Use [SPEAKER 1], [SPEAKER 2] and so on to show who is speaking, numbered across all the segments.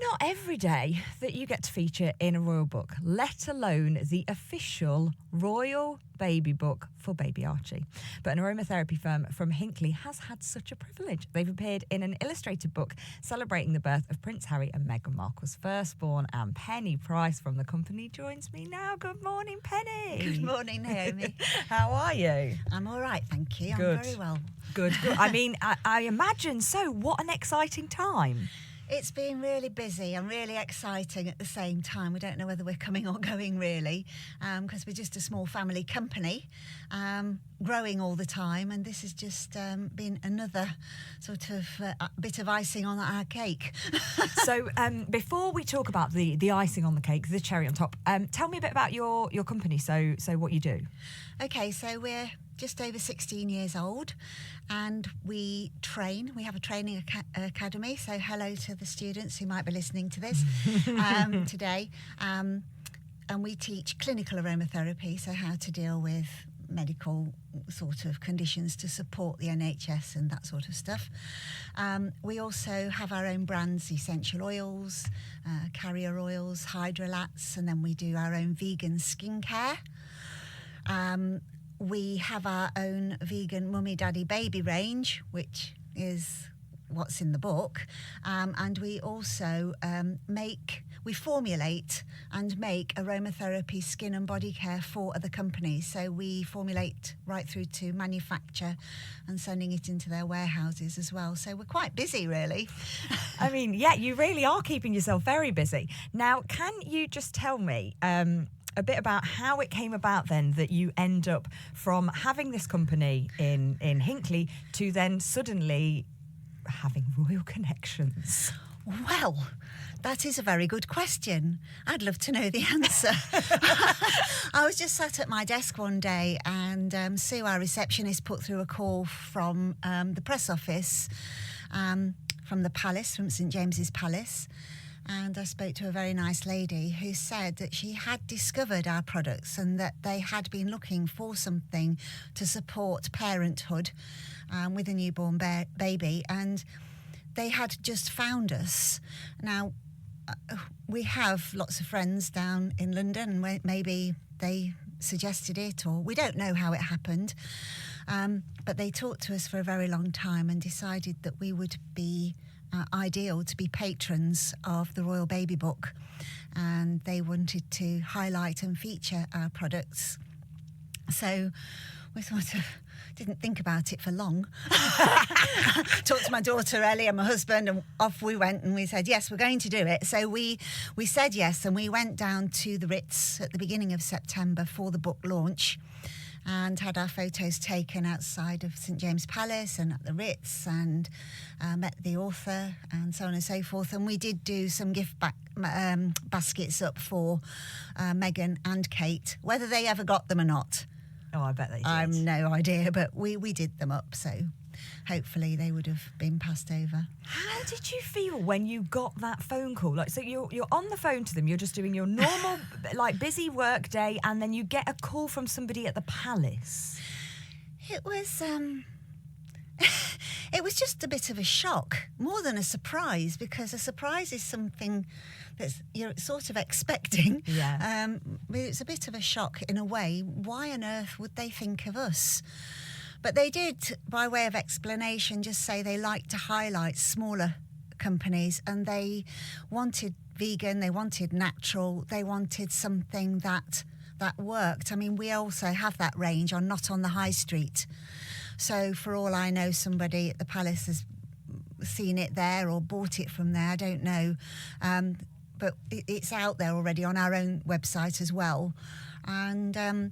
[SPEAKER 1] Not every day that you get to feature in a royal book, let alone the official royal baby book for baby Archie. But an aromatherapy firm from Hinckley has had such a privilege. They've appeared in an illustrated book celebrating the birth of Prince Harry and Meghan Markle's firstborn, and Penny Price from the company joins me now. Good morning, Penny.
[SPEAKER 2] Good morning, Naomi.
[SPEAKER 1] How are you?
[SPEAKER 2] I'm all right, thank you.
[SPEAKER 1] Good.
[SPEAKER 2] I'm very well.
[SPEAKER 1] Good. I mean, I imagine so. What an exciting time.
[SPEAKER 2] It's been really busy and really exciting at the same time. We don't know whether we're coming or going, really, because we're just a small family company, growing all the time, and this has just been another sort of bit of icing on our cake.
[SPEAKER 1] So before we talk about the icing on the cake, the cherry on top, tell me a bit about your company, so what you do.
[SPEAKER 2] Okay, so we're just over 16 years old, and we train. We have a training academy, so hello to the students who might be listening to this today. And we teach clinical aromatherapy, so how to deal with medical sort of conditions to support the NHS and that sort of stuff. We also have our own brands, essential oils, carrier oils, hydrolats, and then we do our own vegan skincare. We have our own vegan mummy, daddy, baby range, which is what's in the book. And we also we formulate and make aromatherapy skin and body care for other companies. So we formulate right through to manufacture and sending it into their warehouses as well. So we're quite busy, really.
[SPEAKER 1] I mean, yeah, you really are keeping yourself very busy. Now, can you just tell me a bit about how it came about then that you end up from having this company in Hinckley to then suddenly having royal connections?
[SPEAKER 2] Well, that is a very good question. I'd love to know the answer. I was just sat at my desk one day, and Sue, our receptionist, put through a call from the press office, from the palace, from St James's Palace. And I spoke to a very nice lady who said that she had discovered our products and that they had been looking for something to support parenthood with a newborn baby. And they had just found us. Now, we have lots of friends down in London. Maybe they suggested it, or we don't know how it happened. But they talked to us for a very long time and decided that we would be ideal to be patrons of the Royal Baby Book, and they wanted to highlight and feature our products. So we sort of didn't think about it for long. Talked to my daughter Ellie and my husband, and off we went, and we said yes, we're going to do it. So we said yes, and we went down to the Ritz at the beginning of September for the book launch, and had our photos taken outside of St James's Palace and at the Ritz, and met the author and so on and so forth. And we did do some gift baskets up for Meghan and Kate. Whether they ever got them or not,
[SPEAKER 1] Oh, I bet they did.
[SPEAKER 2] I've no idea, but we did them up, so hopefully they would have been passed over.
[SPEAKER 1] How did you feel when you got that phone call? Like, so you're on the phone to them, you're just doing your normal, like, busy work day, and then you get a call from somebody at the palace.
[SPEAKER 2] It was it was just a bit of a shock, more than a surprise, because a surprise is something that you're sort of expecting.
[SPEAKER 1] Yeah.
[SPEAKER 2] But it's a bit of a shock in a way. Why on earth would they think of us? But they did, by way of explanation, just say they like to highlight smaller companies, and they wanted vegan, they wanted natural, they wanted something that worked. I mean, we also have that range not on the high street. So for all I know, somebody at the palace has seen it there or bought it from there. I don't know. But it's out there already on our own website as well. And I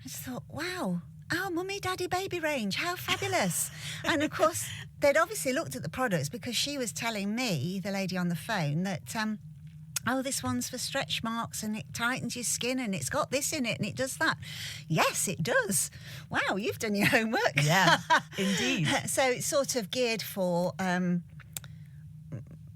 [SPEAKER 2] just thought, wow, our mummy, daddy, baby range, how fabulous. And of course, they'd obviously looked at the products, because she was telling me, the lady on the phone, that oh, this one's for stretch marks and it tightens your skin and it's got this in it and it does that. Yes, it does. Wow, you've done your homework.
[SPEAKER 1] Yeah, indeed.
[SPEAKER 2] So it's sort of geared for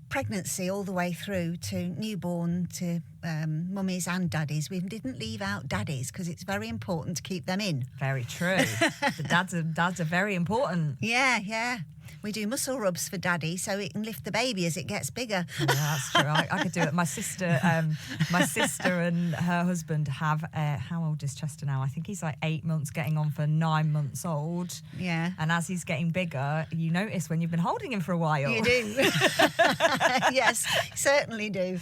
[SPEAKER 2] pregnancy all the way through to newborn, to mummies and daddies. We didn't leave out daddies because it's very important to keep them in.
[SPEAKER 1] Very true. The dads are very important.
[SPEAKER 2] Yeah. We do muscle rubs for Daddy so it can lift the baby as it gets bigger.
[SPEAKER 1] Yeah, that's true. I could do it. My sister and her husband have, how old is Chester now? I think he's like 8 months, getting on for 9 months old.
[SPEAKER 2] Yeah.
[SPEAKER 1] And as he's getting bigger, you notice when you've been holding him for a while.
[SPEAKER 2] You do. Yes, certainly do.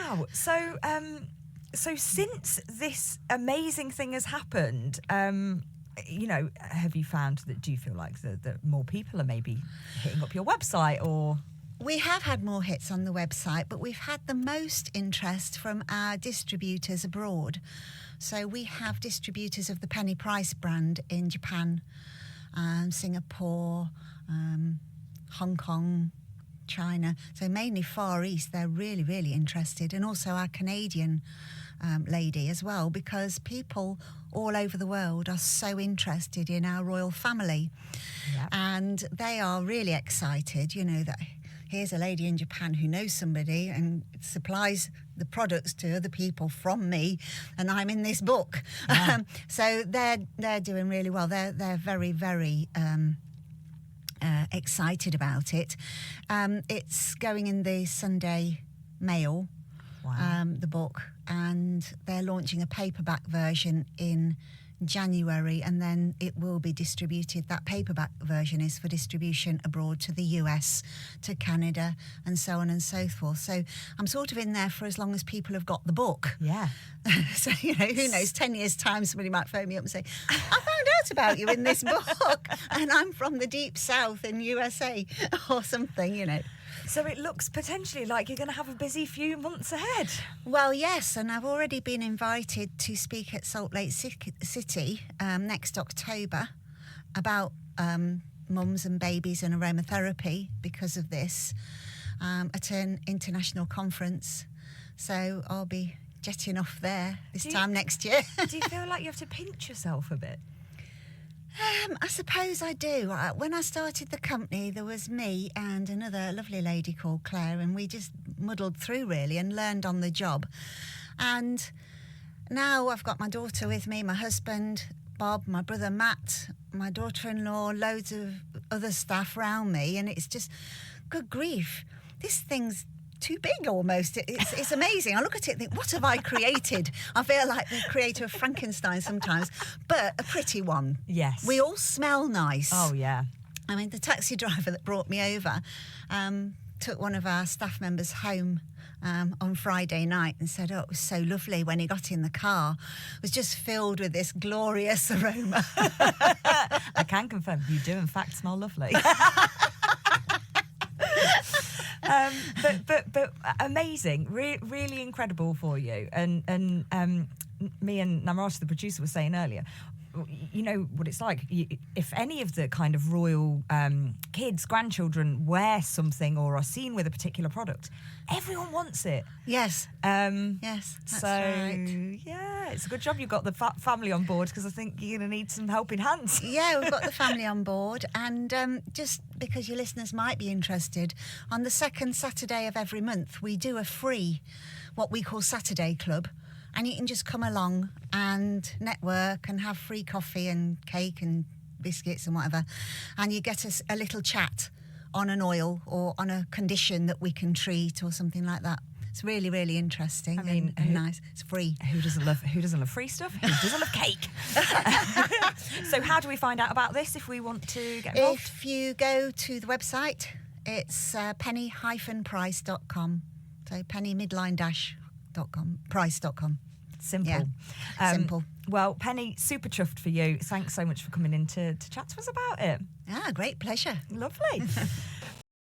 [SPEAKER 1] Wow. So since this amazing thing has happened, have you found that, do you feel like that more people are maybe hitting up your website or?
[SPEAKER 2] We have had more hits on the website, but we've had the most interest from our distributors abroad. So we have distributors of the Penny Price brand in Japan, Singapore, Hong Kong, China. So mainly Far East, they're really, really interested. And also our Canadian lady as well, because people all over the world are so interested in our royal family.
[SPEAKER 1] Yep.
[SPEAKER 2] And they are really excited, that here's a lady in Japan who knows somebody and supplies the products to other people from me, and I'm in this book. Yeah. So they're doing really well. They're very, very excited about it. It's going in the Sunday Mail. Wow. The book, and they're launching a paperback version in January, and then it will be distributed. That paperback version is for distribution abroad to the US, to Canada, and so on and so forth. So I'm sort of in there for as long as people have got the book.
[SPEAKER 1] Yeah.
[SPEAKER 2] So, who knows, 10 years' time, somebody might phone me up and say, I found out about you in this book, and I'm from the deep south in USA, or something,
[SPEAKER 1] So it looks potentially like you're going to have a busy few months ahead.
[SPEAKER 2] Well, yes, and I've already been invited to speak at Salt Lake City next October about mums and babies and aromatherapy because of this at an international conference. So I'll be jetting off there this time next year.
[SPEAKER 1] Do you feel like you have to pinch yourself a bit?
[SPEAKER 2] I suppose I do. When I started the company, there was me and another lovely lady called Claire, and we just muddled through really and learned on the job. And now I've got my daughter with me, my husband, Bob, my brother Matt, my daughter-in-law, loads of other staff around me, and it's just, good grief, this thing's too big almost. It's amazing. I look at it and think, what have I created? I feel like the creator of Frankenstein sometimes, but a pretty one.
[SPEAKER 1] Yes.
[SPEAKER 2] We all smell nice.
[SPEAKER 1] Oh, yeah.
[SPEAKER 2] I mean, the taxi driver that brought me over took one of our staff members home on Friday night and said, it was so lovely when he got in the car. It was just filled with this glorious aroma.
[SPEAKER 1] I can confirm you do in fact smell lovely. But amazing, really incredible for you. And me and Namarata, the producer, was saying earlier, you know what it's like. If any of the kind of royal kids, grandchildren wear something or are seen with a particular product, everyone wants it.
[SPEAKER 2] Yes. Yes, that's right.
[SPEAKER 1] Yeah, it's a good job you've got the family on board, because I think you're going to need some helping hands.
[SPEAKER 2] Yeah, we've got the family on board. And just because your listeners might be interested, on the second Saturday of every month, we do a free, what we call Saturday Club. And you can just come along and network and have free coffee and cake and biscuits and whatever. And you get a little chat on an oil or on a condition that we can treat or something like that. It's really, really interesting. I mean, and nice. It's free.
[SPEAKER 1] Who doesn't love free stuff? Who doesn't love cake? So how do we find out about this if we want to get involved?
[SPEAKER 2] If you go to the website, it's penny-price.com. So penny-price.com.
[SPEAKER 1] Simple.
[SPEAKER 2] Yeah. Simple.
[SPEAKER 1] Well, Penny, super chuffed for you. Thanks so much for coming in to chat to us about it.
[SPEAKER 2] Great pleasure.
[SPEAKER 1] Lovely.